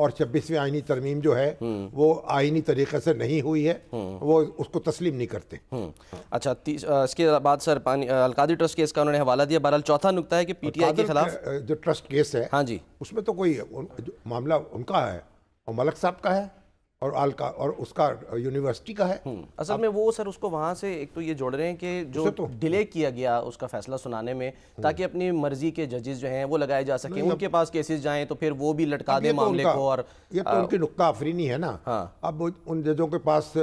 اور 26ویں آئینی ترمیم جو ہے وہ آئینی طریقے سے نہیں ہوئی ہے، وہ اس کو تسلیم نہیں کرتے۔ اچھا، اس کے بعد سر القادری ٹرسٹ کیس کا انہوں نے حوالہ دیا۔ بہرحال چوتھا نقطہ ہے کہ پی ٹی آئی کے خلاف جو ٹرسٹ کیس ہے، ہاں جی، اس میں تو کوئی معاملہ ان کا ہے اور ملک صاحب کا ہے اور اس کا یونیورسٹی کا ہے۔ اصل میں وہ سر اس کو وہاں سے ایک تو یہ جوڑ رہے ہیں کہ جو ڈیلے کیا گیا اس کا فیصلہ سنانے میں، تاکہ اپنی مرضی کے ججز جو ہیں وہ لگائے جا سکیں، ان کے پاس کیسز جائیں تو پھر وہ بھی لٹکا دیں معاملے کو۔ اور یہ تو ان کی نقطہ آفرینی ہے نا۔ اب ان ججوں کے پاس،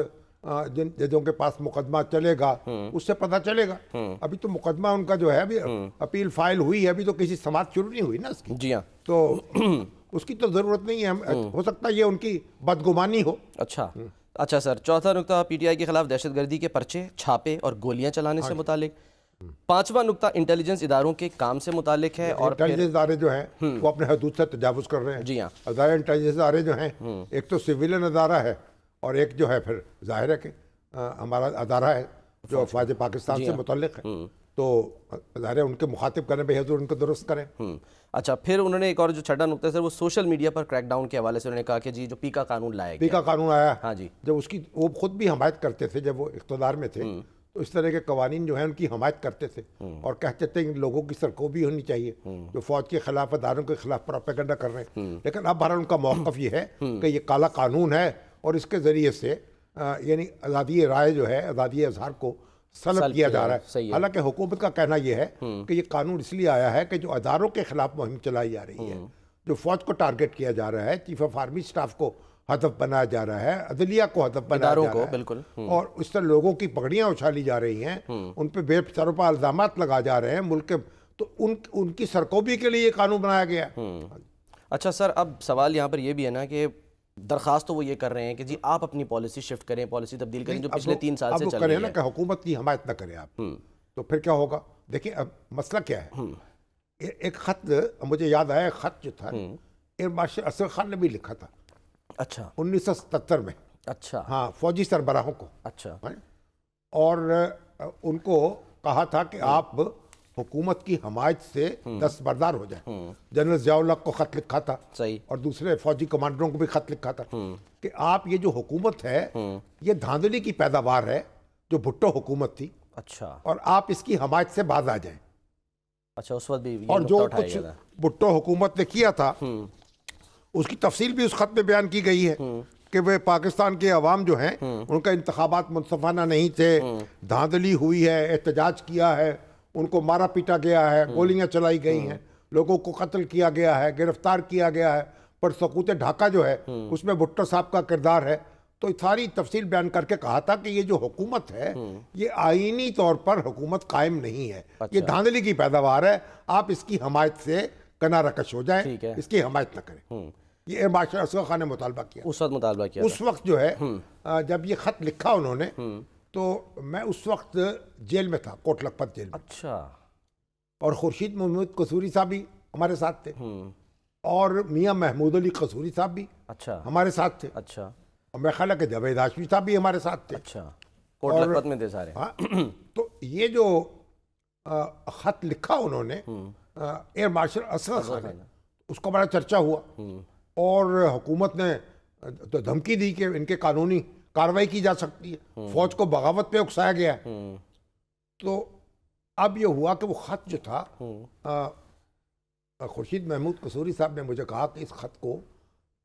جن ججوں کے پاس مقدمہ چلے گا اس سے پتہ چلے گا۔ ابھی تو مقدمہ ان کا جو ہے ابھی اپیل فائل ہوئی ہے، ابھی تو کسی سماعت شروع نہیں ہوئی نا اس کی۔ جی ہاں، تو اس کی تو ضرورت نہیں ہے، ہو سکتا ہے یہ ان کی بدگمانی ہو۔ اچھا سر، چوتھا نقطہ پی ٹی آئی کے خلاف دہشت گردی کے پرچے، چھاپے اور گولیاں چلانے سے متعلق۔ پانچواں نقطہ انٹیلیجنس اداروں کے کام سے متعلق ہے، اور انٹیلیجنس ادارے جو ہیں وہ اپنے حدود سے تجاوز کر رہے ہیں۔ جی ہاں، ادارے انٹیلیجنس ادارے جو ہیں، ایک تو سویلین ادارہ ہے اور ایک جو ہے پھر ظاہر ہے کہ ہمارا ادارہ ہے جو افواج پاکستان سے متعلق ہے، تو ظاہر ہے ان کے مخاطب کرنے پہ حضور ان کو درست کریں۔ اچھا، پھر انہوں نے ایک اور جو چھٹا نقطہ ہے سر، وہ سوشل میڈیا پر کریک ڈاؤن کے حوالے سے انہوں نے کہا کہ جی جو پیکا قانون لایا گیا، پیکا قانون آیا، ہاں جی، جب اس کی وہ خود بھی حمایت کرتے تھے جب وہ اقتدار میں تھے، تو اس طرح کے قوانین جو ہیں ان کی حمایت کرتے تھے اور کہتے تھے ان لوگوں کی سرکوبی ہونی چاہیے جو فوج کے خلاف، اداروں کے خلاف پروپیگنڈا کر رہے ہیں۔ لیکن اب بہرحال ان کا موقف یہ ہے کہ یہ کالا قانون ہے اور اس کے ذریعے سے یعنی آزادی رائے جو ہے، آزادی اظہار کو سلب کیا جا رہا ہے۔ حالانکہ حکومت کا کہنا یہ ہے کہ یہ قانون اس لیے آیا ہے کہ جو اداروں کے خلاف مہم چلائی جا رہی ہے، جو فوج کو ٹارگٹ کیا جا رہا ہے، چیف آف آرمی سٹاف کو ہدف بنایا جا رہا ہے، عدلیہ کو ہدف بنایا جا رہا ہے، بالکل، اور اس طرح لوگوں کی پگڑیاں اچھالی جا رہی ہیں، ان پہ بے سروپا الزامات لگا جا رہے ہیں ملک کے، تو ان کی سرکوبی کے لیے یہ قانون بنایا گیا ہے۔ اچھا سر، اب سوال یہاں پر یہ بھی ہے نا کہ درخواست تو وہ یہ کر رہے ہیں کہ جی آپ اپنی پالیسی شفٹ کریں، پالیسی تبدیل کریں جو پچھلے 3 سال سے چل رہی ہے۔ نا کہ حکومت کی حمایت نہ کریں آپ، تو پھر کیا ہوگا؟ دیکھیں اب مسئلہ کیا ہے، ایک خط مجھے یاد آیا، خط جو تھا ایئر مارشل اسد خان نے بھی لکھا تھا، اچھا 1977 میں، اچھا ہاں، فوجی سربراہوں کو، اچھا، اور ان کو کہا تھا کہ آپ حکومت کی حمایت سے دستبردار ہو جائیں۔ جنرل ضیاء الحق کو خط لکھا تھا، اور دوسرے فوجی کمانڈروں کو بھی خط لکھا تھا کہ آپ یہ جو حکومت ہے یہ دھاندلی کی پیداوار ہے جو بھٹو حکومت تھی، اچھا، اور آپ اس کی حمایت سے باز آ جائیں۔ اچھا، اس وقت بھی اور جو کچھ بھٹو حکومت نے کیا تھا اس کی تفصیل بھی اس خط میں بیان کی گئی ہے کہ وہ پاکستان کے عوام جو ہیں ان کا انتخابات منصفانہ نہیں تھے، دھاندلی ہوئی ہے، احتجاج کیا ہے، ان کو مارا پیٹا گیا ہے، گولیاں چلائی گئی ہیں، لوگوں کو قتل کیا گیا ہے، گرفتار کیا گیا ہے، پر سقوط ڈھاکہ جو ہے اس میں بھٹو صاحب کا کردار ہے۔ تو ساری تفصیل بیان کر کے کہا تھا کہ یہ جو حکومت ہے یہ آئینی طور پر حکومت قائم نہیں ہے، یہ دھاندلی کی پیداوار ہے، آپ اس کی حمایت سے کنارہ کش ہو جائیں، اس کی حمایت نہ کریں۔ یہ ایئر مارشل اسد خان نے مطالبہ کیا، اس وقت مطالبہ کیا، اس وقت جو ہے جب یہ خط لکھا انہوں نے، تو میں اس وقت جیل میں تھا، کوٹ لکھپت جیل میں، اچھا، اور خورشید محمود قصوری صاحب بھی ہمارے ساتھ تھے، اور میاں محمود علی قصوری صاحب بھی اچھا ہمارے ساتھ تھے، اچھا، اور میں خیال ہے کہ جاوید ہاشمی صاحب بھی ہمارے ساتھ تھے، اچھا، کوٹ لکھپت میں تھے سارے۔ تو یہ جو خط لکھا انہوں نے ایئر مارشل اسد خان نے، اس کا بڑا چرچا ہوا، اور حکومت نے تو دھمکی دی کہ ان کے قانونی کارروائی کی جا سکتی ہے، فوج کو بغاوت پہ اکسایا گیا ہے۔ تو اب یہ ہوا کہ وہ خط جو تھا، خورشید محمود قصوری صاحب نے مجھے کہا کہ اس خط کو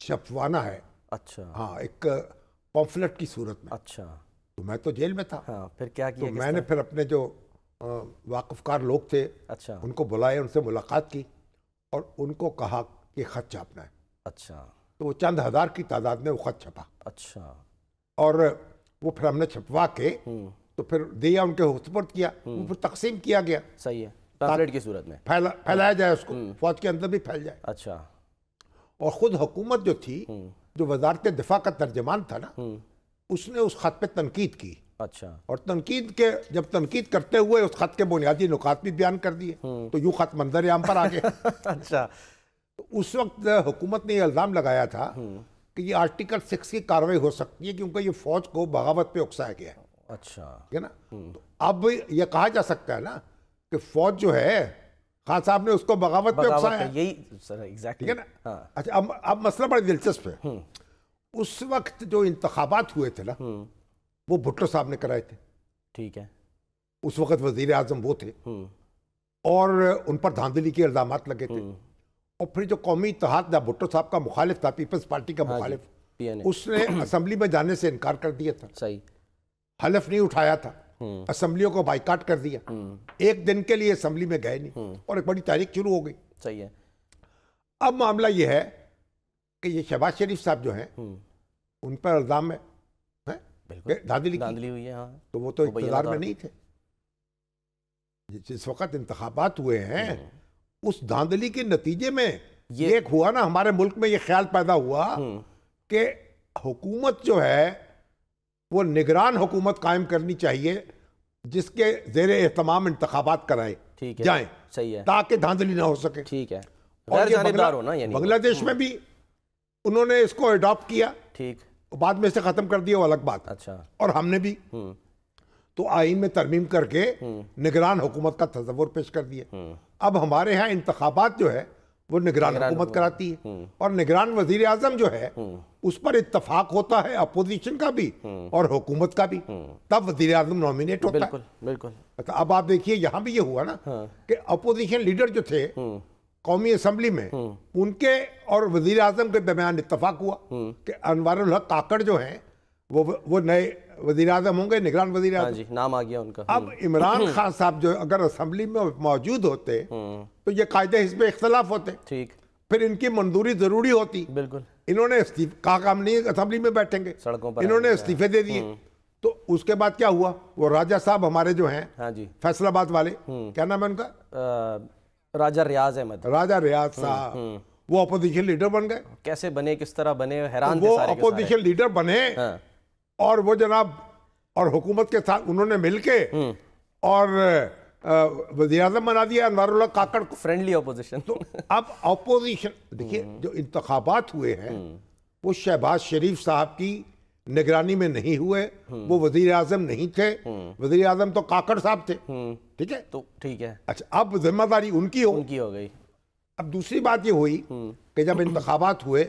چھپوانا ہے، اچھا، ہاں، ایک پمفلٹ کی صورت میں، اچھا، تو میں تو جیل میں تھا، پھر کیا کیا؟ تو میں نے پھر اپنے جو واقف کار لوگ تھے، اچھا، ان کو بلائے، ان سے ملاقات کی اور ان کو کہا کہ خط چھاپنا ہے، اچھا، تو وہ چند ہزار کی تعداد میں وہ خط چھپا، اچھا، اور وہ پھر ہم نے چھپوا کے تو پھر دیا، ان کے سپرد کیا، وہ پھر تقسیم کیا گیا، صحیح ہے، پمفلٹ کی صورت میں پھیلایا جائے، اس کو فوج کے اندر بھی پھیل جائے، اچھا، اور خود حکومت جو تھی، جو وزارت دفاع کا ترجمان تھا نا، اس نے اس خط پہ تنقید کی، اچھا، اور جب تنقید کرتے ہوئے اس خط کے بنیادی نکات بھی بیان کر دیے، تو یوں خط منظر عام پر آ گیا، اچھا، تو اس وقت حکومت نے یہ الزام لگایا تھا کہ یہ آرٹیکل 6 کی کارروائی ہو سکتی ہے کیونکہ یہ فوج کو بغاوت پہ اکسایا گیا ہے، اچھا، ہے نا، تو اب یہ کہا جا سکتا ہے نا کہ فوج جو ہے خان صاحب نے اس کو بغاوت پہ اکسایا. یہی سر ایگزیکٹلی ٹھیک ہے نا. اچھا اب مسئلہ بڑا دلچسپ ہے. اس وقت جو انتخابات ہوئے تھے نا وہ بھٹو صاحب نے کرائے تھے. ٹھیک ہے. اس وقت وزیر اعظم وہ تھے اور ان پر دھاندلی کے الزامات لگے تھے. اور پھر جو قومی اتحاد تھا, بھٹو صاحب کا مخالف تھا, پیپلز پارٹی کا مخالف, اس نے اسمبلی میں جانے سے انکار کر دیا تھا. صحیح. حلف نہیں اٹھایا تھا, اسمبلیوں کو بائیکاٹ کر دیا, ایک دن کے لیے اسمبلی میں گئے نہیں, اور ایک بڑی تاریخ شروع ہو گئی. صحیح ہے. اب معاملہ یہ ہے کہ یہ شہباز شریف صاحب جو ہیں ان پر الزام ہے دھاندلی ہوئی ہے. تو وہ تو اقتدار میں نہیں تھے جس وقت انتخابات ہوئے ہیں. اس دھاندلی کے نتیجے میں یہ ایک ہوا نا, ہمارے ملک میں یہ خیال پیدا ہوا کہ حکومت جو ہے وہ نگران حکومت قائم کرنی چاہیے جس کے زیر اہتمام انتخابات کرائیں جائیں. صحیح ہے. تاکہ دھاندلی نہ ہو سکے. ٹھیک ہے. اور بنگلہ دیش میں بھی انہوں نے اس کو اڈاپٹ کیا. ٹھیک. بعد میں سے ختم کر دیا, وہ الگ بات. اچھا. اور ہم نے بھی تو آئین میں ترمیم کر کے نگران حکومت کا تصور پیش کر دیا. اب ہمارے ہاں انتخابات جو ہے وہ نگران حکومت کراتی ہے, اور نگران وزیر اعظم جو ہے اس پر اتفاق ہوتا ہے اپوزیشن کا بھی اور حکومت کا بھی, تب وزیر اعظم نومینیٹ ہوتا ہے. بالکل. اب آپ دیکھیے یہاں بھی یہ ہوا نا کہ اپوزیشن لیڈر جو تھے قومی اسمبلی میں, ان کے اور وزیر اعظم کے درمیان اتفاق ہوا کہ انوار الحق کاکڑ جو ہیں وہ نئے وزیر اعظم ہوں گے, نگران وزیر اعظم. جی, نام آ گیا ان کا. اب عمران خان صاحب جو اگر اسمبلی میں موجود ہوتے تو یہ قاعدے حزب اختلاف ہوتے. ٹھیک. پھر ان کی منظوری ضروری ہوتی. بالکل. انہوں نے کہا کہ ہم نہیں اسمبلی میں بیٹھیں گے, سڑکوں پر انہوں نے استعفے دے دیے. تو اس کے بعد کیا ہوا, وہ راجہ صاحب ہمارے جو ہیں فیصل آباد والے, کیا نام ہے ان کا, راجہ ریاض احمد, راجہ ریاض صاحب, وہ اپوزیشن لیڈر بن گئے. کیسے بنے, کس طرح بنے, حیران وہ اپوزیشن لیڈر بنے اور وہ جناب اور حکومت کے ساتھ انہوں نے مل کے اور وزیر اعظم بنا دیا انوار الحق کاکڑ کو. Friendly opposition. تو اب اپوزیشن دیکھیے جو انتخابات ہوئے ہیں وہ شہباز شریف صاحب کی نگرانی میں نہیں ہوئے, وہ وزیر اعظم نہیں تھے, وزیر اعظم تو کاکڑ صاحب تھے. ٹھیک ہے. تو ٹھیک ہے. اچھا, اب ذمہ داری ان کی ہو گئی. اب دوسری بات یہ ہوئی کہ جب انتخابات ہوئے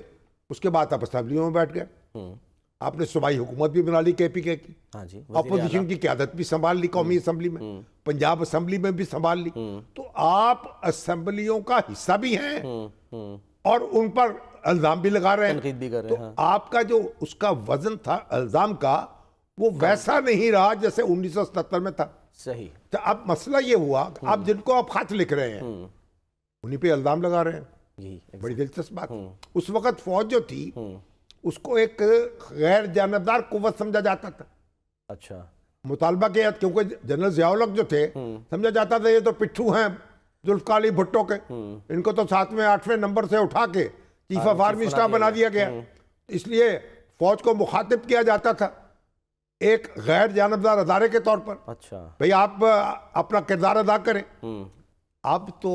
اس کے بعد آپ اسمبلیوں میں بیٹھ گئے, آپ نے صوبائی حکومت بھی بنا لی کے پی کے کی, اپوزیشن کی قیادت بھی سنبھال لی قومی اسمبلی میں, پنجاب اسمبلی میں بھی سنبھال لی. تو آپ اسمبلیوں کا حصہ بھی ہیں اور ان پر الزام بھی لگا رہے ہیں, تنقید بھی کر رہے ہیں. تو آپ کا جو اس کا وزن تھا الزام کا وہ ویسا نہیں رہا جیسے 1977 میں تھا. صحیح. تو اب مسئلہ یہ ہوا کہ آپ جن کو آپ خط لکھ رہے ہیں انہی پہ الزام لگا رہے ہیں. بڑی دلچسپ بات. اس وقت فوج جو تھی اس کو ایک غیر جانبدار قوت سمجھا جاتا تھا. اچھا. مطالبہ کیا, کیونکہ جنرل ضیاء الحق جو تھے سمجھا جاتا تھا یہ تو پٹھو ہیں ذوالفقار علی بھٹو کے, ان کو تو 7ویں 8ویں نمبر سے اٹھا کے چیف آف آرمی اسٹاف بنا دیا گیا. اس لیے فوج کو مخاطب کیا جاتا تھا ایک غیر جانبدار ادارے کے طور پر. اچھا بھئی آپ اپنا کردار ادا کریں. اب تو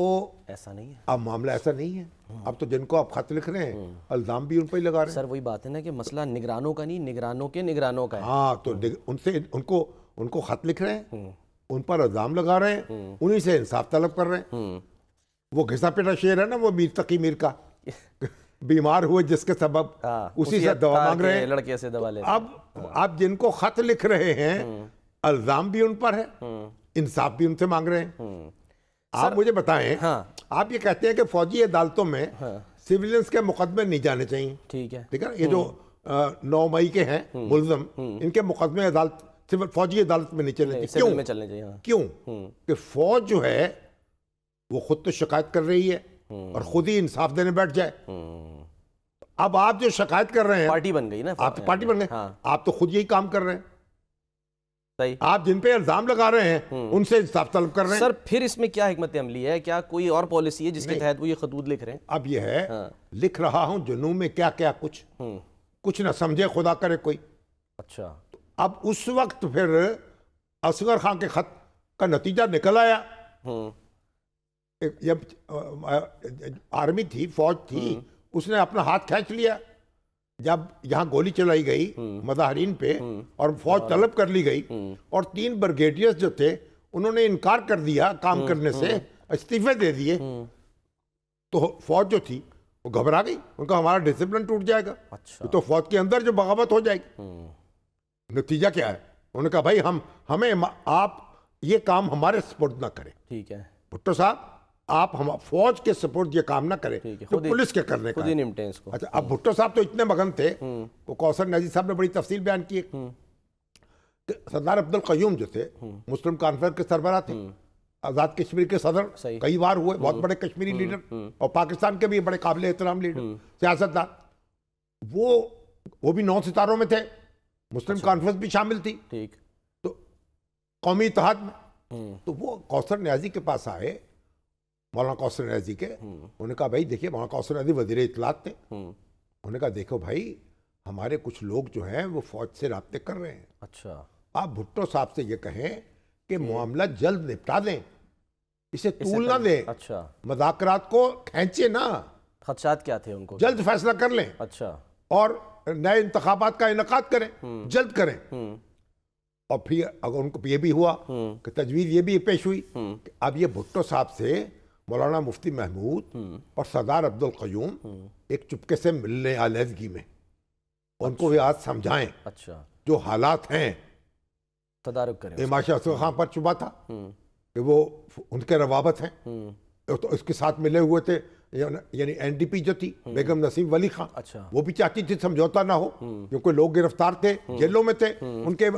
ایسا نہیں ہے, اب معاملہ ایسا نہیں ہے. اب تو جن کو آپ خط لکھ رہے ہیں الزام بھی ان پہ ہی لگا رہے ہیں. سر وہی بات ہے نا کہ مسئلہ نگرانوں کا نہیں, نگرانوں کے نگرانوں کا ہے. ہاں, تو ان کو خط لکھ رہے ہیں, ان پر الزام لگا رہے ہیں, انہی سے انصاف طلب کر رہے ہیں. وہ گھسا پیٹا شعر ہے نا وہ میر تقی میر کا, بیمار ہوئے جس کے سبب اسی سے دوا مانگ رہے ہیں, لڑکے سے دوا لے. اب آپ جن کو خط لکھ رہے ہیں الزام بھی ان پر ہے, انصاف بھی ان سے مانگ رہے ہیں. آپ مجھے بتائیں, آپ یہ کہتے ہیں کہ فوجی عدالتوں میں سیویلینز کے مقدمے نہیں جانے چاہیے. ٹھیک ہے. یہ جو 9 مئی کے ہیں ملزم, ان کے مقدمے عدالت فوجی عدالت میں نہیں چلنے چاہیے. کیوں؟ کہ فوج جو ہے وہ خود تو شکایت کر رہی ہے اور خود ہی انصاف دینے بیٹھ جائے. اب آپ جو شکایت کر رہے ہیں پارٹی بن گئی نا, آپ تو پارٹی بن گئے, آپ تو خود یہی کام کر رہے ہیں. آپ جن پہ الزام لگا رہے ہیں ان سے انصاف طلب کر رہے ہیں. سر پھر اس میں کیا حکمت عملی ہے, کیا کوئی اور پالیسی ہے جس کے تحت وہ یہ خطوط لکھ رہے ہیں؟ اب یہ ہے لکھ رہا ہوں جنوں میں کیا کیا کچھ نہ سمجھے خدا کرے کوئی. اچھا. اب اس وقت پھر اصغر خان کے خط کا نتیجہ نکل آیا. جب آرمی تھی, فوج تھی, اس نے اپنا ہاتھ کھینچ لیا. جب یہاں گولی چلائی گئی مظاہرین پہ اور فوج طلب کر لی گئی اور 3 بریگیڈیئرز جو تھے انہوں نے انکار کر دیا کام کرنے سے, استعفے دے دیے تو فوج جو تھی وہ گھبرا گئی، ان کا ہمارا ڈسپلن ٹوٹ جائے گا، اچھا تو فوج کے اندر جو بغاوت ہو جائے گی۔ نتیجہ کیا ہے؟ انہوں نے کہا بھائی ہمیں آپ یہ کام ہمارے سپورٹ نہ کریں، ٹھیک ہے بھٹو صاحب آپ فوج کے سپورٹ یہ کام نہ کریں جو پولیس کے کرنے کا خود ہی نمٹیں اس کو۔ اچھا اب بھٹو صاحب تو اتنے مگن تھے، وہ کوثر نیازی صاحب نے بڑی تفصیل بیان کی کہ سردار عبدالقیوم جو تھے مسلم کانفرنس کے سربراہ تھے، آزاد کشمیر کے صدر کئی بار ہوئے، بہت بڑے کشمیری لیڈر اور پاکستان کے بھی بڑے قابل احترام لیڈر سیاستدان، وہ بھی 9 ستاروں میں تھے، مسلم کانفرنس بھی شامل تھی ٹھیک، تو قومی اتحاد میں، تو وہ کوثر نیازی کے پاس آئے، مولانا کوثر نیازی کے، انہوں نے کہا بھائی دیکھیے، مولانا کوثر نیازی وزیر اطلاعات تھے، انہوں نے کہا دیکھو بھائی ہمارے کچھ لوگ جو ہیں وہ فوج سے رابطے کر رہے ہیں، اچھا آپ بھٹو صاحب سے یہ کہیں کہ معاملہ جلد نپٹا دیں، اسے طول نہ دیں، اچھا مذاکرات کو کھینچے نہ، خدشات کیا تھے ان کو؟ جلد فیصلہ کر لیں اچھا، اور نئے انتخابات کا انعقاد کریں، جلد کریں۔ اور پھر اگر ان کو یہ بھی ہوا کہ تجویز یہ بھی پیش ہوئی کہ اب یہ بھٹو صاحب سے مولانا مفتی محمود اور سردار عبدالقیوم ایک چپکے سے ملنے علیحدگی میں، ان کو یہ آج سمجھائیں اچھا جو حالات ہیں، تدارک کریں، امام اشرف خان پر چبا تھا کہ وہ ان کے روابط ہیں، تو اس کے ساتھ ملے ہوئے تھے، یعنی این ڈی پی جو تھی بیگم نسیم ولی خان، اچھا وہ بھی چاہتی تھی سمجھوتا نہ ہو کیونکہ لوگ گرفتار تھے، جیلوں میں تھے، ان کے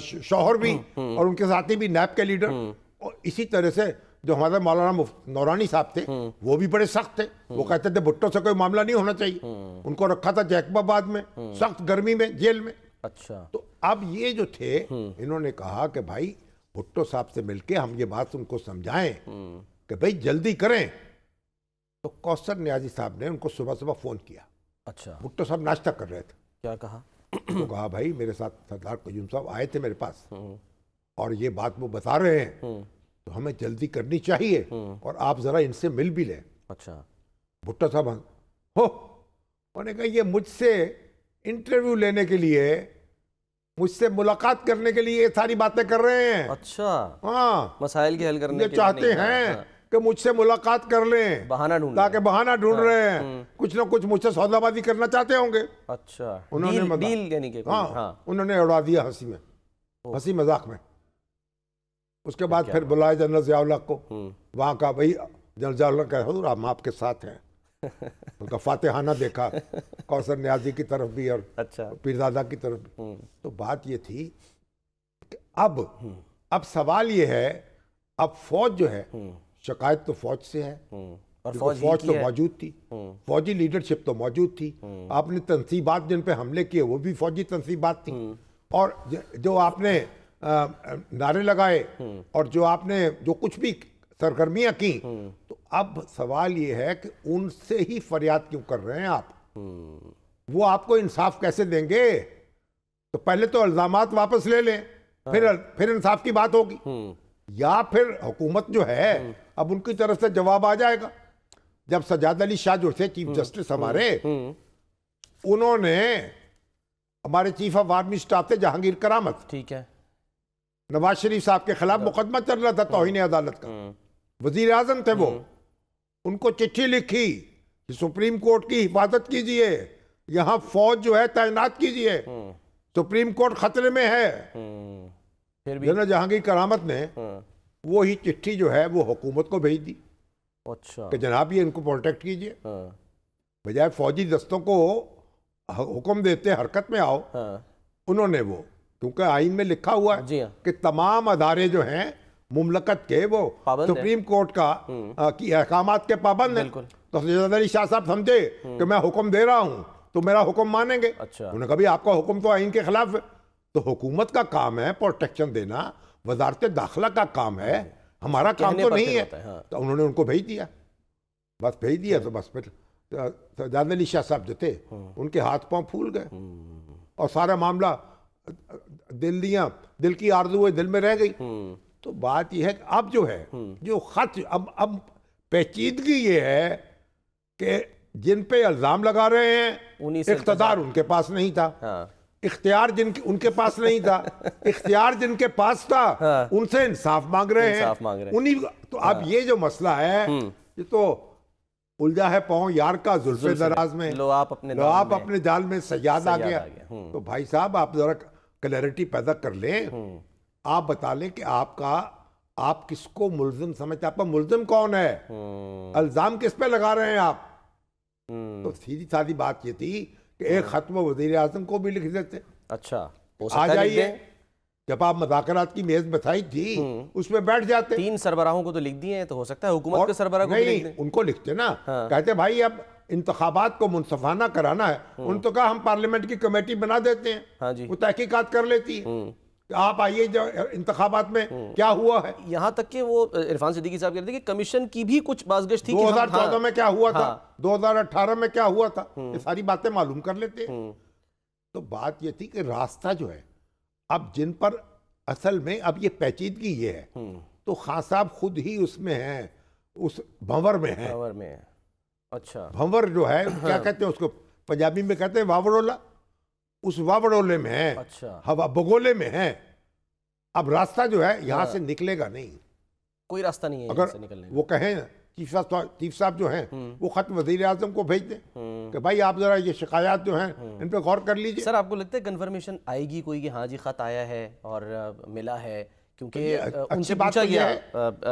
شوہر بھی اور ان کے ساتھی بھی نیب کے لیڈر، اور اسی طرح سے جو ہمارے مولانا نورانی صاحب تھے وہ بھی بڑے سخت تھے، وہ کہتے تھے بھٹو سے کوئی معاملہ نہیں ہونا چاہیے، ان کو رکھا تھا جیکب آباد میں سخت گرمی میں جیل میں۔ اچھا تو اب یہ جو تھے انہوں نے کہا کہ بھائی بھٹو صاحب سے مل کے ہم یہ بات ان کو سمجھائیں کہ بھائی جلدی کریں، تو کوثر نیازی صاحب نے ان کو صبح صبح فون کیا، اچھا بھٹو صاحب ناشتہ کر رہے تھے، کیا کہا؟ ان کو کہا بھائی میرے ساتھ سردار قیوم صاحب آئے تھے میرے پاس اور یہ بات وہ بتا رہے ہیں تو ہمیں جلدی کرنی چاہیے اور آپ ذرا ان سے مل بھی لیں۔ اچھا بھٹو صاحب انہوں نے کہا یہ مجھ سے انٹرویو لینے کے لیے، مجھ سے ملاقات کرنے کے لیے یہ ساری باتیں کر رہے ہیں، اچھا ہاں مسائل کے حل کرنے یہ چاہتے ہیں کہ مجھ سے ملاقات کر لیں، بہانہ ڈھونڈ تاکہ بہانہ ڈھونڈ رہے ہیں، کچھ نہ کچھ مجھ سے سودا بازی کرنا چاہتے ہوں گے۔ اچھا انہوں نے ڈیل یعنی کہ ہاں انہوں نے اڑا دیا ہنسی میں، ہنسی مذاق میں۔ اس کے بعد پھر بلائے جنرل ضیاء الحق کو، وہاں کا بھائی جنرل ضیاء الحق کہا حضور ہم آپ کے ساتھ ہیں، ان کا فاتحانہ دیکھا کوثر نیازی کی طرف بھی اور اچھا پیرزادہ کی طرف بھی۔ تو بات یہ تھی کہ اب سوال یہ ہے، اب فوج جو ہے، شکایت تو فوج سے ہے اور فوج تو موجود تھی، فوجی لیڈرشپ تو موجود تھی، آپ نے تنصیبات جن پہ حملے کیے وہ بھی فوجی تنصیبات تھیں، اور جو آپ نے نعرے لگائے اور جو آپ نے جو کچھ بھی سرگرمیاں کی، تو اب سوال یہ ہے کہ ان سے ہی فریاد کیوں کر رہے ہیں آپ؟ وہ آپ کو انصاف کیسے دیں گے؟ تو پہلے تو الزامات واپس لے لیں، پھر انصاف کی بات ہوگی، یا پھر حکومت جو ہے اب ان کی طرف سے جواب آ جائے گا۔ جب سجاد علی شاہ جو تھے چیف جسٹس ہمارے، انہوں نے ہمارے چیف آف آرمی اسٹاف تھے جہانگیر کرامت، ٹھیک ہے، نواز شریف صاحب کے خلاف مقدمہ چل رہا تھا توہین عدالت کا، وزیر اعظم تھے وہ، ان کو چٹھی لکھی کہ سپریم کورٹ کی حفاظت کیجئے، یہاں فوج جو ہے تعینات کیجئے، سپریم کورٹ خطرے میں ہے۔ پھر بھی جنرل جہانگیر کرامت نے وہی چٹھی جو ہے وہ حکومت کو بھیج دی اچھا کہ جناب یہ ان کو پروٹیکٹ کیجئے، بجائے فوجی دستوں کو حکم دیتے حرکت میں آؤ، انہوں نے وہ، کیونکہ آئین میں لکھا ہوا ہے کہ تمام ادارے جو ہیں مملکت کے وہ سپریم کورٹ کا کی احکامات کے پابند ہیں، تو سجاد علی شاہ صاحب سمجھے کہ میں حکم دے رہا ہوں تو میرا حکم مانیں گے، انہوں نے کہا بھی آپ کا حکم تو آئین کے خلاف ہے، تو حکومت کا کام ہے پروٹیکشن دینا، وزارت داخلہ کا کام ہے، ہمارا کام تو نہیں ہے، تو انہوں نے ان کو بھیج دیا، بس بھیج دیا، تو بس پھر سجاد علی شاہ صاحب جو تھے ان کے ہاتھ پاؤں پھول گئے اور سارا معاملہ دل کی آرزو دل میں رہ گئی۔ تو بات یہ ہے کہ اب جو ہے جو خط اب پیچیدگی یہ ہے کہ جن پہ الزام لگا رہے ہیں اقتدار ان کے پاس نہیں تھا، اختیار ان کے پاس نہیں تھا، اختیار جن کے پاس تھا ان سے انصاف مانگ رہے ہیں تو اب یہ جو مسئلہ ہے یہ تو الجھا ہے پاؤں یار کا زلف دراز میں، لو آپ اپنے جال میں صیاد آ گیا۔ تو بھائی صاحب آپ ذرا کلیئرٹی پیدا کر لیں، آپ بتا لیں کہ آپ کس کو ملزم سمجھتے ہیں، آپ کا ملزم کون ہے، الزام کس پہ لگا رہے ہیں آپ؟ تو سیدھی سادھی بات یہ تھی کہ ایک خط وزیر اعظم کو بھی لکھ دیتے، اچھا آ جائیے، جب آپ مذاکرات کی میز بتائی تھی اس میں بیٹھ جاتے۔ 3 سربراہوں کو تو لکھ دیے ہیں، تو ہو سکتا ہے حکومت کے سربراہ کو بھی لکھ دیں۔ ان کو لکھتے نا، کہتے بھائی اب انتخابات کو منصفانہ کرانا ہے، ان تو کہا ہم پارلیمنٹ کی کمیٹی بنا دیتے ہیں، وہ تحقیقات کر لیتی ہے، آپ آئیے جو انتخابات میں کیا ہوا ہے۔ یہاں تک کہ وہ عرفان صدیقی صاحب کہتے ہیں کہ کمیشن کی بھی کچھ بازگشت تھی، 2014 میں کیا ہوا تھا، 2018 میں کیا ہوا تھا، یہ ساری باتیں معلوم کر لیتے ہیں۔ تو بات یہ تھی کہ راستہ جو ہے اب جن پر اصل میں اب یہ پیچیدگی یہ ہے، تو خان صاحب خود ہی اس میں ہیں، اس بھنور میں ہیں۔ اچھا بھنور جو ہے کیا کہتے ہیں اس کو، پنجابی میں کہتے ہیں واوڑولا، اس واوڑولے میں ہیں، ہوا بگولے میں ہیں۔ اب راستہ جو ہے یہاں سے نکلے گا نہیں، کوئی راستہ نہیں ہے اگر وہ کہیں چیف صاحب جو ہیں وہ خط وزیر اعظم کو بھیج دیں کہ بھائی آپ ذرا یہ شکایات جو ہیں ان پہ غور کر لیجئے۔ سر آپ کو لگتا ہے کنفرمیشن آئے گی کوئی کہ ہاں جی خط آیا ہے اور ملا ہے؟ کیونکہ ان سے پوچھا گیا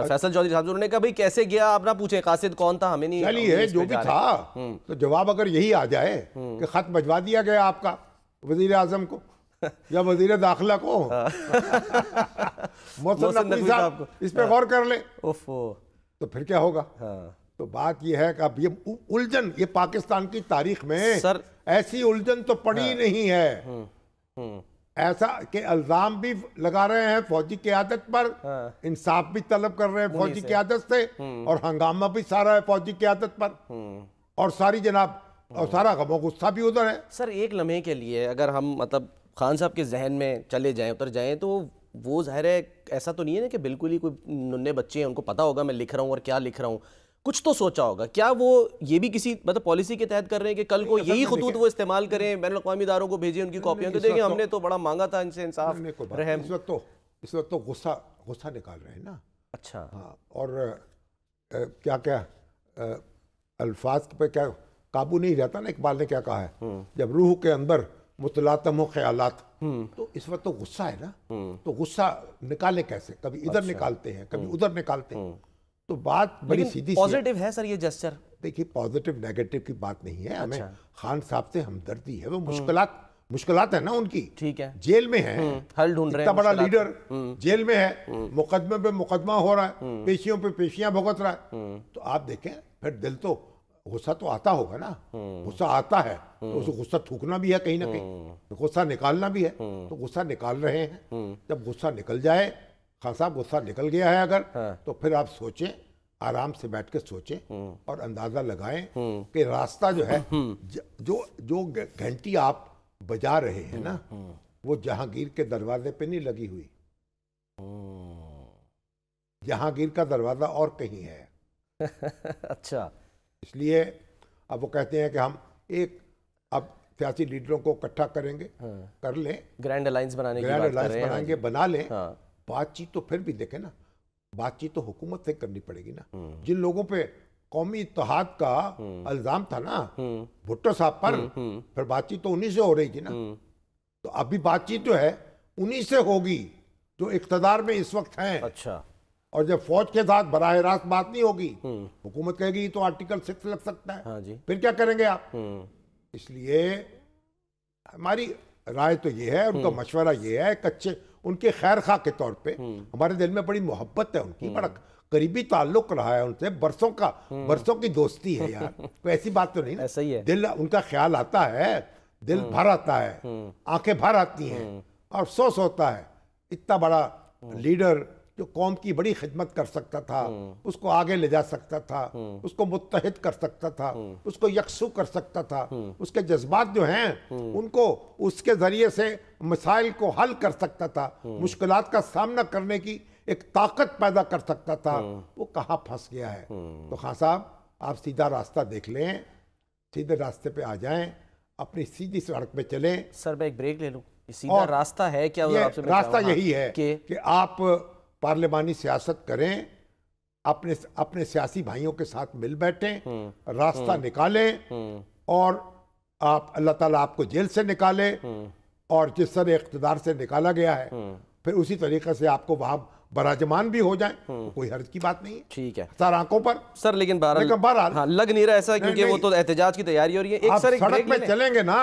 فیصل چودھری صاحب، انہوں نے کہا بھائی کیسے گیا، آپ نہ پوچھیں قاصد کون تھا، ہمیں نہیں، چلیے جو بھی تھا تو جواب اگر یہی آ جائے کہ خط بھجوا دیا گیا آپ کا وزیر اعظم کو یا وزیر داخلہ کو، محسن نقوی صاحب اس پہ غور کر لیں، تو پھر کیا ہوگا؟ تو بات یہ ہے کہ اب یہ الجھن، یہ پاکستان کی تاریخ میں ایسی الجھن تو پڑی نہیں ہے، ایسا کہ الزام بھی لگا رہے ہیں فوجی قیادت پر، انصاف بھی طلب کر رہے ہیں فوجی قیادت سے، اور ہنگامہ بھی سارا ہے فوجی قیادت پر، اور ساری جناب اور سارا غم و غصہ بھی ادھر ہے۔ سر ایک لمحے کے لیے اگر ہم مطلب خان صاحب کے ذہن میں چلے جائیں، اتر جائیں، تو وہ ظاہر ہے ایسا تو نہیں ہے نا کہ بالکل ہی کوئی ننے بچے ہیں ان کو پتا ہوگا میں لکھ رہا ہوں اور کیا لکھ رہا ہوں، کچھ تو سوچا ہوگا۔ کیا وہ یہ بھی کسی مطلب پالیسی کے تحت کر رہے ہیں کہ کل کو یہی خطوط وہ استعمال کریں، بین الاقوامی اداروں کو بھیجیں ان کی کاپیاں کہ دیکھیں ہم نے تو بڑا مانگا تھا ان سے انصاف رحم؟ اس وقت تو غصہ نکال رہے ہیں نا۔ اچھا ہاں، اور کیا الفاظ پہ کیا قابو نہیں رہتا نا، اقبال نے کیا کہا ہے، جب روح کے اندر متلاطم ہو خیالات، تو اس وقت تو غصہ ہے نا، تو غصہ نکالے کیسے، کبھی ادھر نکالتے ہیں کبھی ادھر نکالتے ہیں، تو بات بڑی سیدھی پازیٹیو ہے سر یہ جسچر؟ دیکھیے پازیٹیو نیگیٹو کی بات نہیں ہے، ہمیں خان صاحب سے ہمدردی ہے، وہ مشکلات ہیں نا ان کی، ٹھیک ہے، جیل میں ہیں، حل ڈھونڈ رہے ہیں، اتنا بڑا لیڈر جیل میں ہے، مقدمے پہ مقدمہ ہو رہا ہے، پیشیوں پہ پیشیاں بھگت رہا ہے، تو آپ دیکھیں پھر دل تو غصہ تو آتا ہوگا نا، غصہ آتا ہے تو اسے غصہ تھوکنا بھی ہے کہیں نہ کہیں، غصہ نکالنا بھی ہے، تو غصہ نکال رہے ہیں۔ جب غصہ نکل جائے، خان صاحب غصہ نکل گیا ہے اگر، تو پھر آپ سوچیں، آرام سے بیٹھ کے سوچیں اور اندازہ لگائیں کہ راستہ جو ہے، جو گھنٹی آپ بجا رہے ہیں نا، وہ جہانگیر کے دروازے پہ نہیں لگی ہوئی، جہانگیر کا دروازہ اور کہیں ہے۔ اچھا، اس لیے اب وہ کہتے ہیں کہ ہم اب سیاسی لیڈروں کو اکٹھا کریں گے، کر لیں، گرینڈ الائنس بنانے کی بات کر رہے ہیں، بنا لیں، بات چیت تو پھر بھی دیکھیں نا، بات چیت تو حکومت سے کرنی پڑے گی نا۔ جن لوگوں پہ قومی اتحاد کا الزام تھا نا بھٹو صاحب پر، پھر بات چیت تو انہی سے ہو رہی تھی نا، تو ابھی بات چیت جو ہے انہی سے ہوگی جو اقتدار میں اس وقت ہیں۔ اچھا، اور جب فوج کے ساتھ براہ راست بات نہیں ہوگی، حکومت کہے گی تو آرٹیکل 6 لگ سکتا ہے، پھر کیا کریں گے آپ؟ اس لیے ہماری رائے تو یہ ہے، ان کا مشورہ یہ ہے، ان کے خیر خواہ کے طور پہ ہمارے دل میں بڑی محبت ہے ان کی، بڑا قریبی تعلق رہا ہے ان سے، برسوں کی دوستی ہے یار، کوئی ایسی بات تو نہیں نا، دل ان کا خیال آتا ہے، دل بھر آتا ہے، آنکھیں بھر آتی ہیں، اور افسوس ہوتا ہے اتنا بڑا لیڈر جو قوم کی بڑی خدمت کر سکتا تھا، اس کو آگے لے جا سکتا تھا، اس کو متحد کر سکتا تھا، اس کو یکسو کر سکتا تھا، اس کے جذبات جو ہیں ان کو اس کے ذریعے سے مسائل کو حل کر سکتا تھا، مشکلات کا سامنا کرنے کی ایک طاقت پیدا کر سکتا تھا، وہ کہاں پھنس گیا ہے۔ تو خان صاحب آپ سیدھا راستہ دیکھ لیں، سیدھے راستے پہ آ جائیں، اپنی سیدھی سڑک پہ چلیں. سر میں ایک بریک لے لوں, سیدھا راستہ ہے کیا؟ راستہ یہی ہے کہ آپ پارلیمانی سیاست کریں, اپنے سیاسی بھائیوں کے ساتھ مل بیٹھیں, راستہ نکالیں, اور اللہ تعالیٰ آپ کو جیل سے نکالے, اور جس طرح اقتدار سے نکالا گیا ہے پھر اسی طریقے سے آپ کو وہاں براجمان بھی ہو جائیں, کوئی حرج کی بات نہیں ہے. ٹھیک ہے سر آنکھوں پر سر, لیکن بہرحال لگ نہیں رہا ایسا, کیونکہ وہ تو احتجاج کی تیاری ہو رہی ہے. سڑک پہ چلیں گے نا,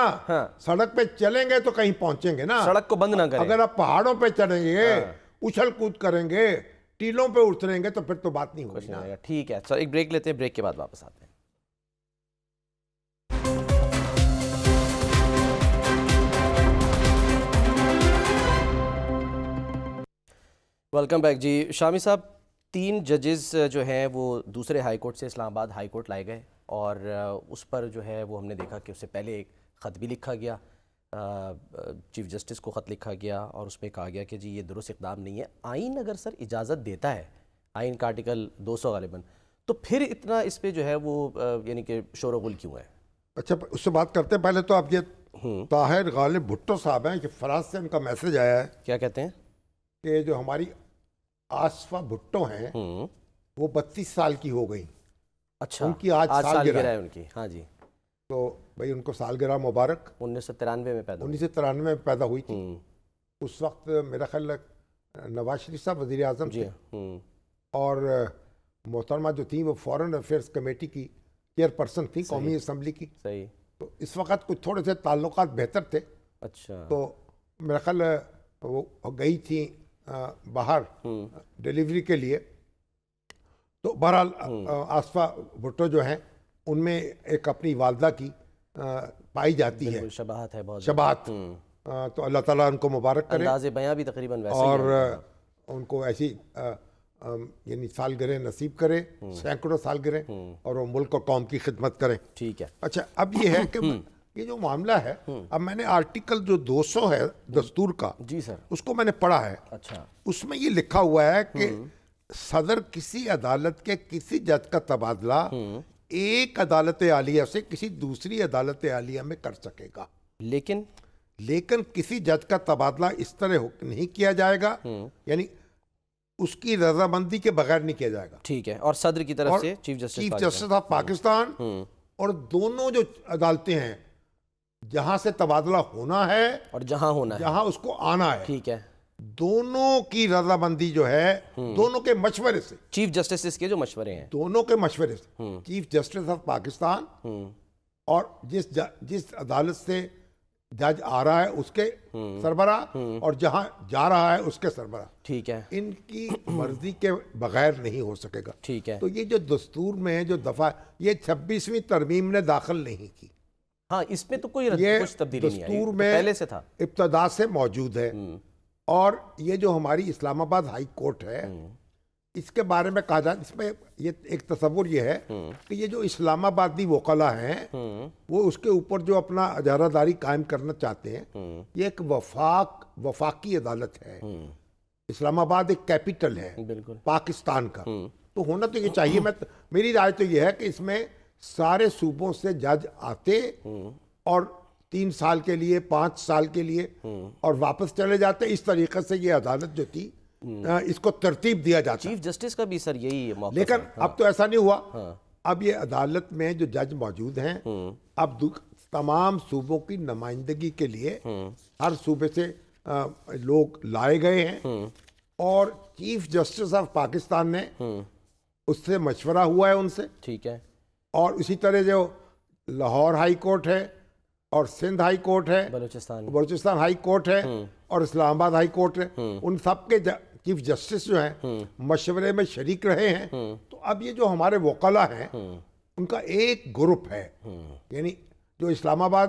سڑک پہ چلیں گے تو کہیں پہنچیں گے نا. سڑک کو بند نہ کریں. اگر آپ پہاڑوں پہ چڑھیں گے, اچھل کود کریں گے, ٹیلوں پہ اتریں گے تو پھر تو بات نہیں ہوگی نا. ٹھیک ہے سر, ایک بریک لیتے ہیں, بریک کے بعد واپس آتے ہیں. ویلکم بیک جی. شامی صاحب, 3 ججز جو ہیں وہ دوسرے ہائی کورٹ سے اسلام آباد ہائی کورٹ لائے گئے, اور اس پر جو ہے وہ ہم نے دیکھا کہ اس سے پہلے ایک خط بھی لکھا گیا, چیف جسٹس کو خط لکھا گیا, اور اس میں کہا گیا کہ جی یہ درست اقدام نہیں ہے. آئین اگر سر اجازت دیتا ہے, آئین کا آرٹیکل 200 غالباً, تو پھر اتنا اس پہ جو ہے وہ یعنی کہ شور و غل کیوں ہے؟ اچھا, اس سے بات کرتے ہیں. پہلے تو آپ یہ طاہر غالب بھٹو صاحب ہیں کہ فرانس سے ان کا میسج آیا ہے. کیا کہتے ہیں؟ کہ جو ہماری آصفہ بھٹو ہیں وہ 32 سال کی ہو گئی. اچھا, ان کی آج سالگرہ ہے ان کی. ہاں جی, تو بھائی ان کو سالگرہ مبارک. 1993 میں پیدا 1993 میں پیدا ہوئی تھی. اس وقت میرا خیال نواز شریف صاحب وزیر اعظم تھے, اور محترمہ جو تھیں وہ فارن افیئرس کمیٹی کی چیئر پرسن تھی, قومی اسمبلی کی. صحیح. تو اس وقت کچھ تھوڑے سے تعلقات بہتر تھے. اچھا. تو میرا خیال وہ گئی تھی باہر ڈیلیوری کے لیے. تو بہرحال آصفہ بھٹو جو ہیں ان میں ایک اپنی والدہ کی پائی جاتی ہے شباہت ہے, بہت شباہت. تو اللہ تعالیٰ ان کو مبارک کرے, انداز بیاں بھی تقریباً ویسے اور ان کو ایسی یعنی سالگرہ نصیب کرے, سینکڑوں سالگرہ, اور وہ ملک اور قوم کی خدمت کریں. ٹھیک ہے. اچھا, اب یہ ہے کہ یہ جو معاملہ ہے, اب میں نے آرٹیکل جو 200 ہے دستور کا, جی سر, اس کو میں نے پڑھا ہے. اچھا, اس میں یہ لکھا ہوا ہے کہ صدر کسی عدالت کے کسی جج کا تبادلہ ایک عدالت عالیہ سے کسی دوسری عدالت عالیہ میں کر سکے گا, لیکن کسی جج کا تبادلہ اس طرح نہیں کیا جائے گا, یعنی اس کی رضامندی کے بغیر نہیں کیا جائے گا. ٹھیک ہے. اور صدر کی طرف سے چیف جسٹس آف پاکستان, اور دونوں جو عدالتیں ہیں جہاں سے تبادلہ ہونا ہے اور جہاں اس کو آنا ہے, ٹھیک ہے, دونوں کی رضامندی جو ہے دونوں کے مشورے سے, چیف جسٹس کے جو مشورے ہیں, دونوں کے مشورے سے, چیف جسٹس آف پاکستان اور جس عدالت سے جج آ رہا ہے اس کے سربراہ, اور جہاں جا رہا ہے اس کے سربراہ. ٹھیک ہے. ان کی مرضی کے بغیر نہیں ہو سکے گا. ٹھیک ہے. تو یہ جو دستور میں جو دفعہ یہ 26ویں ترمیم نے داخل نہیں کی. ہاں, اس میں تو کوئی تبدیلی نہیں آئی, دستور میں پہلے سے تھا, ابتدا سے موجود ہے. اور یہ جو ہماری اسلام آباد ہائی کورٹ ہے, اس کے بارے میں کہا جاتا, اس میں یہ ایک تصور یہ ہے کہ یہ جو اسلام آبادی وکلا ہیں وہ اس کے اوپر جو اپنا اجارہ داری قائم کرنا چاہتے ہیں, یہ ایک وفاقی عدالت ہے. اسلام آباد ایک کیپٹل ہے پاکستان کا, تو ہونا تو یہ چاہیے. میری رائے تو یہ ہے کہ اس میں سارے صوبوں سے جج آتے اور 3 سال کے لیے 5 سال کے لیے اور واپس چلے جاتے. اس طریقے سے یہ عدالت جو تھی اس کو ترتیب دیا جاتا. چیف جسٹس کا بھی سر یہی موقف ہے, لیکن اب تو ایسا نہیں ہوا. اب یہ عدالت میں جو جج موجود ہیں, اب تمام صوبوں کی نمائندگی کے لیے ہر صوبے سے لوگ لائے گئے ہیں, اور چیف جسٹس آف پاکستان نے اس سے مشورہ ہوا ہے ان سے. ٹھیک ہے. اور اسی طرح جو لاہور ہائی کورٹ ہے اور سندھ ہائی کورٹ ہے, بلوچستان ہائی کورٹ ہے, اور اسلام آباد ہائی کورٹ ہے, ان سب کے چیف جسٹس جو ہیں مشورے میں شریک رہے ہیں. تو اب یہ جو ہمارے وکلا ہیں ان کا ایک گروپ ہے, یعنی جو اسلام آباد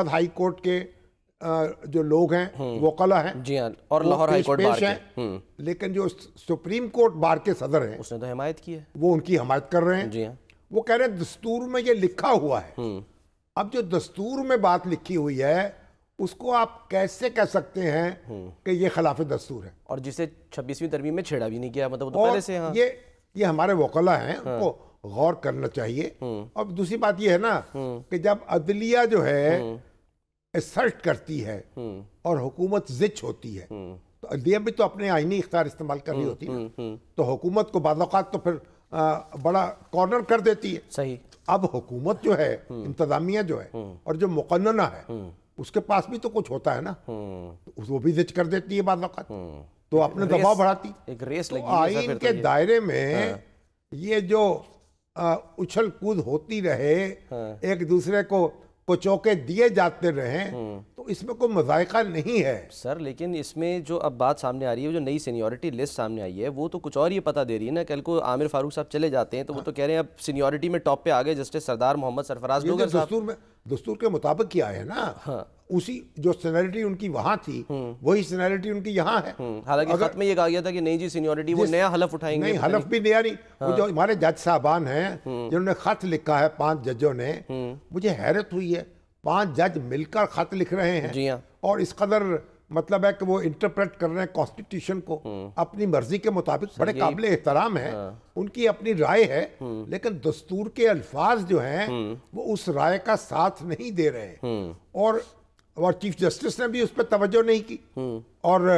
ہائی کورٹ کے جو لوگ ہیں وکلا ہیں, جی ہاں, اور لاہور ہائی کورٹ بار کے, لیکن جو سپریم کورٹ بار کے صدر ہیں اس نے تو حمایت کی ہے, وہ ان کی حمایت کر رہے ہیں. جی ہاں, وہ کہہ رہے ہیں دستور میں یہ لکھا ہوا ہے. اب جو دستور میں بات لکھی ہوئی ہے اس کو آپ کیسے کہہ سکتے ہیں کہ یہ خلاف دستور ہے, اور جسے 26ویں ترمیم میں چھیڑا بھی نہیں کیا, مطلب تو پہلے سے. یہ ہمارے وکلا ہیں, غور کرنا چاہیے. اور دوسری بات یہ ہے نا کہ جب عدلیہ جو ہے اسرٹ کرتی ہے اور حکومت زچ ہوتی ہے تو عدلیہ بھی تو اپنے آئینی اختیار استعمال کر رہی ہوتی ہے تو حکومت کو بعض اوقات تو پھر بڑا کارنر کر دیتی ہے. صحیح. اب حکومت جو ہے انتظامیہ جو ہے اور جو مقننہ ہے اس کے پاس بھی تو کچھ ہوتا ہے نا, وہ بھی زچ کر دیتی ہے بعض اوقات تو اپنے دباؤ بڑھاتی. تو آئین کے دائرے میں یہ جو اچھل کود ہوتی رہے, ایک دوسرے کو چوکے دیے جاتے رہیں, تو اس میں کوئی مذائقہ نہیں ہے سر. لیکن اس میں جو اب بات سامنے آ رہی ہے, جو نئی سینیورٹی لسٹ سامنے آئی ہے, وہ تو کچھ اور یہ پتہ دے رہی ہے نا. کل کو عامر فاروق صاحب چلے جاتے ہیں تو وہ تو کہہ رہے ہیں اب سینیورٹی میں ٹاپ پہ آ گئے جسٹس سردار محمد سرفراز ڈوگر صاحب. دستور کے مطابق کیا ہے نا, اسی جو سینیورٹی ان کی وہاں تھی وہی سینیورٹی ان کی یہاں ہے. حالانکہ خط میں یہ کہا گیا تھا کہ نہیں جی سینیورٹی وہ نیا حلف اٹھائیں گے. نہیں, حلف بھی نیا نہیں. وہ جو ہمارے جج صاحبان ہیں جنہوں نے خط لکھا ہے 5 ججوں نے, مجھے حیرت ہوئی ہے 5 جج مل کر خط لکھ رہے ہیں. جی ہاں. اور اس قدر مطلب ہے کہ وہ انٹرپریٹ کر رہے ہیں کانسٹیٹیوشن کو اپنی مرضی کے مطابق. بڑے قابل احترام ہیں, ان کی اپنی رائے ہے, لیکن دستور کے الفاظ جو ہیں وہ اس رائے کا ساتھ نہیں دے رہے ہیں. اور چیف جسٹس نے بھی اس پہ توجہ نہیں کی, اور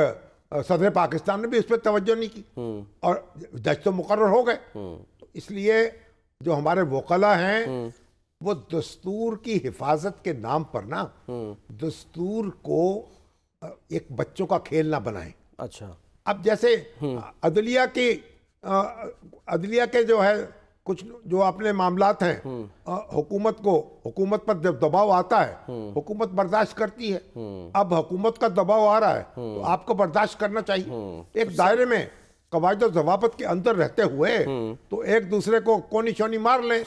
صدر پاکستان نے بھی اس پہ توجہ نہیں کی, اور جج تو مقرر ہو گئے. تو اس لیے جو ہمارے وکلا ہیں وہ دستور کی حفاظت کے نام پر نا دستور کو ایک بچوں کا کھیل نہ بنائیں. اچھا. اب جیسے عدلیہ کے جو ہے کچھ جو اپنے معاملات ہیں, حکومت پر جب دباؤ آتا ہے حکومت برداشت کرتی ہے. اب حکومت کا دباؤ آ رہا ہے تو آپ کو برداشت کرنا چاہیے ایک دائرے میں, قواعد و ضوابط کے اندر رہتے ہوئے. تو ایک دوسرے کو کونی شونی مار لیں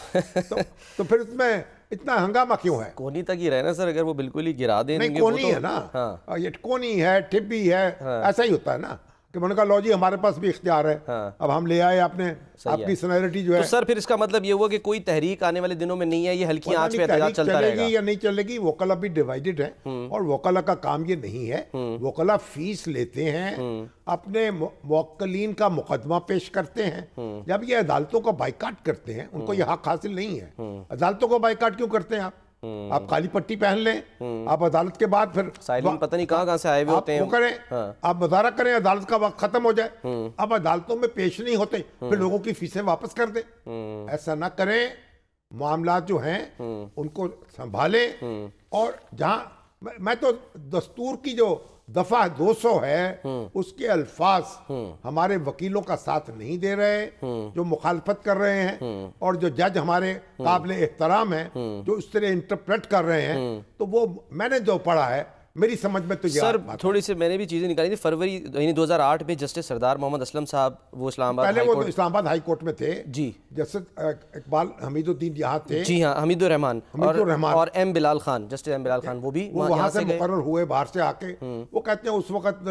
تو پھر اس میں اتنا ہنگامہ کیوں ہے؟ کونی تک ہی رہنا سر, اگر وہ بالکل ہی گرا دیں. نہیں, کونی ہے نا, یہ کونی ہے, ٹھبی ہے, ایسا ہی ہوتا ہے نا کہ میں نے کہا لو جی ہمارے پاس بھی اختیار ہے, اب ہم لے آئے اپنی سینیورٹی جو ہے. تو سر پھر اس کا مطلب یہ ہوا کہ کوئی تحریک آنے والے دنوں میں نہیں ہے, یہ ہلکی آنچ پہ احتجاج چلتا رہے گا. چلے گی یا نہیں چلے گی, وکلا بھی ڈیوائیڈڈ ہیں, اور وکلا کا کام یہ نہیں ہے. وکلا فیس لیتے ہیں, اپنے موکلین کا مقدمہ پیش کرتے ہیں. جب یہ عدالتوں کو بائیکاٹ کرتے ہیں, ان کو یہ حق حاصل نہیں ہے. عدالتوں کو بائیکاٹ کیوں کرتے ہیں آپ کالی پٹی پہن لیں, آپ عدالت کے بعد پھر سائلین پتہ نہیں کہاں سے آئے ہوئے ہوتے ہیں, کریں, آپ مظاہرہ کریں, عدالت کا وقت ختم ہو جائے, اب عدالتوں میں پیش نہیں ہوتے, پھر لوگوں کی فیسیں واپس کر دیں. ایسا نہ کریں, معاملات جو ہیں ان کو سنبھالیں. اور جہاں میں تو دستور کی جو دفعہ 200 ہے اس کے الفاظ ہمارے وکیلوں کا ساتھ نہیں دے رہے جو مخالفت کر رہے ہیں, اور جو جج ہمارے قابل احترام ہیں جو اس طرح انٹرپریٹ کر رہے ہیں. تو وہ میں نے جو پڑھا ہے میری سمجھ میں تو سر تھوڑی سی میں نے بھی چیزیں نکالی تھی. فروری یعنی 2008 میں جسٹس سردار محمد اسلم صاحب وہ اسلام آباد پہلے وہ اسلام آباد ہائی کورٹ میں تھے. جی. جسٹس اقبال حمید الدین یہاں تھے. جی ہاں, حمید الرحمان اور ایم بلال خان, جسٹس ایم بلال خان, وہ بھی وہاں سے مقرر ہوئے باہر سے آ کے. وہ کہتے ہیں اس وقت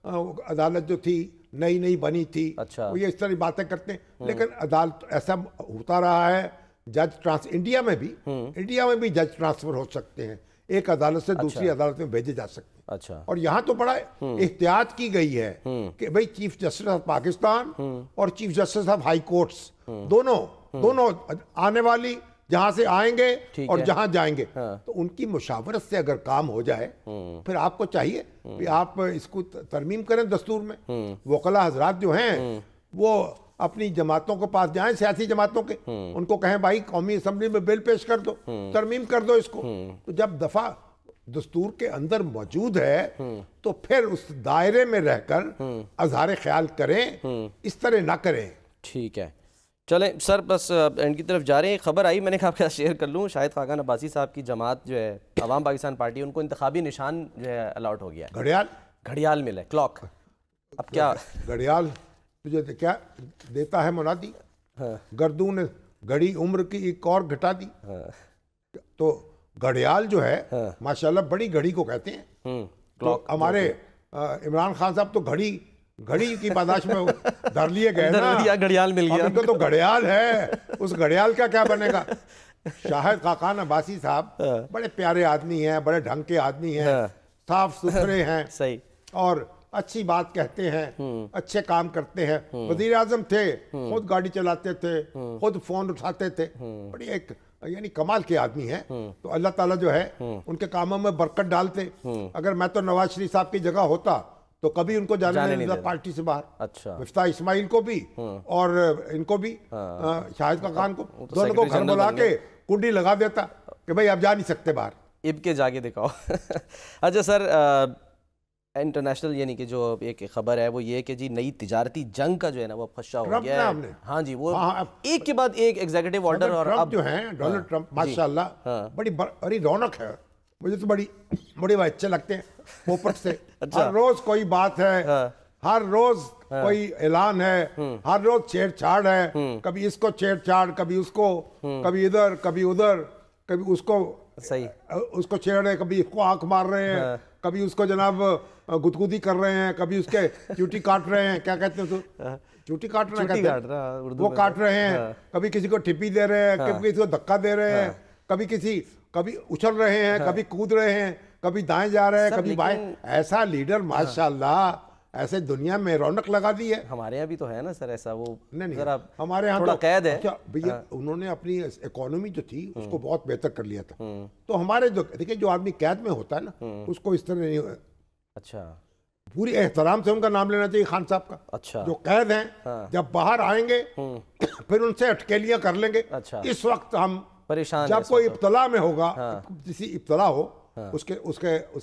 عدالت جو تھی نئی بنی تھی. اچھا. وہ یہ اس طرح باتیں کرتے ہیں, لیکن عدالت ایسا ہوتا رہا ہے. جج انڈیا میں بھی جج ٹرانسفر ہو سکتے ہیں, ایک عدالت سے دوسری عدالت میں بھیجے جا سکتے ہیں. اچھا. اور یہاں تو بڑا احتیاط کی گئی ہے کہ بھئی چیف جسٹس آف پاکستان اور chief justice of high courts دونوں آنے والی جہاں سے آئیں گے اور جہاں جائیں گے, تو ان کی مشاورت سے اگر کام ہو جائے پھر آپ کو چاہیے کہ آپ اس کو ترمیم کریں دستور میں. وکلا حضرات جو ہیں وہ اپنی جماعتوں کے پاس جائیں, سیاسی جماعتوں کے, ان کو کہیں بھائی قومی اسمبلی میں بل پیش کر دو, ترمیم کر دو اس کو. تو جب دفعہ دستور کے اندر موجود ہے تو پھر اس دائرے میں رہ کر اظہار خیال کریں, اس طرح نہ کریں. ٹھیک ہے, چلیں سر بس اینڈ کی طرف جا رہے ہیں. خبر آئی میں نے کہا آپ کے ساتھ شیئر کر لوں, شاہد خاقان عباسی صاحب کی جماعت جو ہے عوام پاکستان پارٹی, ان کو انتخابی نشان جو ہے الاٹ ہو گیا ہے. گھڑیال ملا ہے, کلاک. اب کیا گھڑیال تجھے کیا دیتا ہے منادی, گردوں نے گھڑی عمر کی ایک اور گھٹا دی. تو گھڑیال جو ہے ماشاءاللہ بڑی گھڑی کو کہتے ہیں. تو ہمارے عمران خان صاحب تو گھڑی کی پاداش میں دھر لیے گئے نا, گھڑیال مل گیا. ان کو تو گھڑیال ہے, اس گھڑیال کا کیا بنے گا. شاہد خاقان عباسی صاحب بڑے پیارے آدمی ہیں, بڑے ڈھنگ کے آدمی ہیں, صاف ستھرے ہیں, صحیح, اور اچھی بات کہتے ہیں، اچھے کام کرتے ہیں. وزیر اعظم تھے، خود گاڑی چلاتے تھے، خود فون اٹھاتے تھے، بڑی ایک یعنی کمال کے آدمی ہیں. تو اللہ تعالیٰ جو ہے ان کے کاموں میں برکت ڈالتے. اگر میں تو نواز شریف صاحب کی جگہ ہوتا تو کبھی ان کو جانے نہیں دیتا پارٹی سے باہر. اچھا. مفتاح اسماعیل کو بھی اور ان کو بھی، شاہد خاقان کو، دونوں کو گھر بلا کے کنڈی لگا دیتا کہ بھائی آپ جا نہیں سکتے باہر. اب کے جا کے دکھاؤ. اچھا سر، انٹرنیشنل یعنی کہ جو ایک خبر ہے وہ یہ کہ جی نئی تجارتی جنگ کا جو ہے نا وہ فشا ہو گیا ہے. ہاں جی، وہ ایک کے بعد ایک ایگزیکٹو آرڈر. اور اب جو ہیں ڈونلڈ ٹرمپ ماشاءاللہ بڑی رونق ہے. مجھے تو بڑے اچھے لگتے ہیں اوپر سے. ہر روز کوئی بات ہے، ہر روز کوئی اعلان ہے، ہر روز چھیڑ چھاڑ ہے. کبھی اس کو چھیڑ چھاڑ، کبھی اس کو، کبھی ادھر کبھی ادھر، کبھی اس کو چھیڑ رہے، کبھی اس کو آنکھ مار رہے ہیں، کبھی اس کو جناب گدگدی کر رہے ہیں، کبھی اس کے چوٹی کاٹ رہے ہیں. کیا کہتے ہیں چوٹی کاٹ رہے ہیں، وہ کاٹ رہے ہیں. کبھی کسی کو ٹپی دے رہے ہیں، کبھی کسی کو دھکا دے رہے ہیں، کبھی اچھل رہے ہیں، کبھی کود رہے ہیں، کبھی دائیں جا رہے ہیں، کبھی بائیں. ایسا لیڈر ماشاءاللہ ایسے دنیا میں رونق لگا دی ہے. ہمارے یہاں بھی تو ہے نا سر ایسا. وہ نہیں ہمارے یہاں تھوڑا قید ہے. بھیا انہوں نے اپنی اکانومی جو تھی اس کو بہت بہتر کر لیا تھا. تو ہمارے جو دیکھیں جو آدمی قید میں ہوتا ہے نا اس کو اس طرح نہیں. اچھا. پوری احترام سے ان کا نام لینا چاہیے خان صاحب کا. اچھا. جو قید ہیں جب باہر آئیں گے پھر ان سے اٹکیلیاں کر لیں گے. اچھا. اس وقت ہم پریشان جب کوئی ابتلا میں ہوگا، کسی ابتلا ہو اس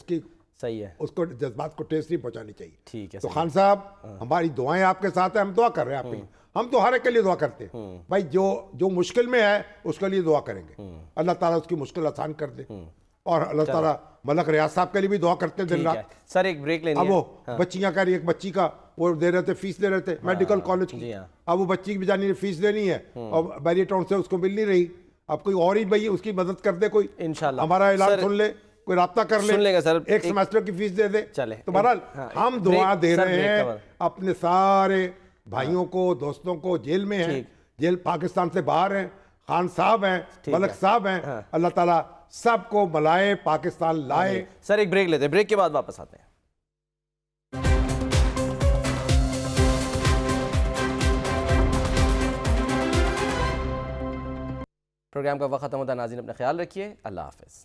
کی صحیح ہے، اس کو جذبات کو ٹیسٹ نہیں پہنچانی چاہیے. ٹھیک ہے. تو خان صاحب ہماری دعائیں آپ کے ساتھ ہیں، ہم دعا کر رہے ہیں آپ کے لیے. ہم تو ہر ایک کے لیے دعا کرتے ہیں بھائی، جو مشکل میں ہے اس کے لیے دعا کریں گے. اللہ تعالیٰ اس کی مشکل آسان کر دے. اور اللہ تعالیٰ ملک ریاض صاحب کے لیے بھی دعا کرتے ہیں دن رات. سر ایک بریک لیں. اب وہ بچیاں کہہ رہی ایک بچی کا وہ دے رہے تھے، فیس دے رہے تھے میڈیکل کالج کی. اب وہ بچی کی بیچاری نے فیس دینی ہے اور بیری ٹاؤن سے اس کو مل نہیں رہی. اب کوئی اور ہی بھائی اس کی مدد کر دے، کوئی انشاءاللہ ہمارا اعلان سن لے، کوئی رابطہ کر لے، ایک سیمسٹر کی فیس دے دے. تو بہرحال ہم دعا دے رہے ہیں اپنے سارے بھائیوں کو، دوستوں کو جیل میں ہیں، جیل پاکستان سے باہر ہیں، خان صاحب ہیں، ملک صاحب ہیں. اللہ تعالیٰ سب کو ملائے، پاکستان لائے. سر ایک بریک لیتے ہیں، بریک کے بعد واپس آتے ہیں. پروگرام کا وقت ختم ہوتا ہے. ناظرین اپنا خیال رکھیے. اللہ حافظ.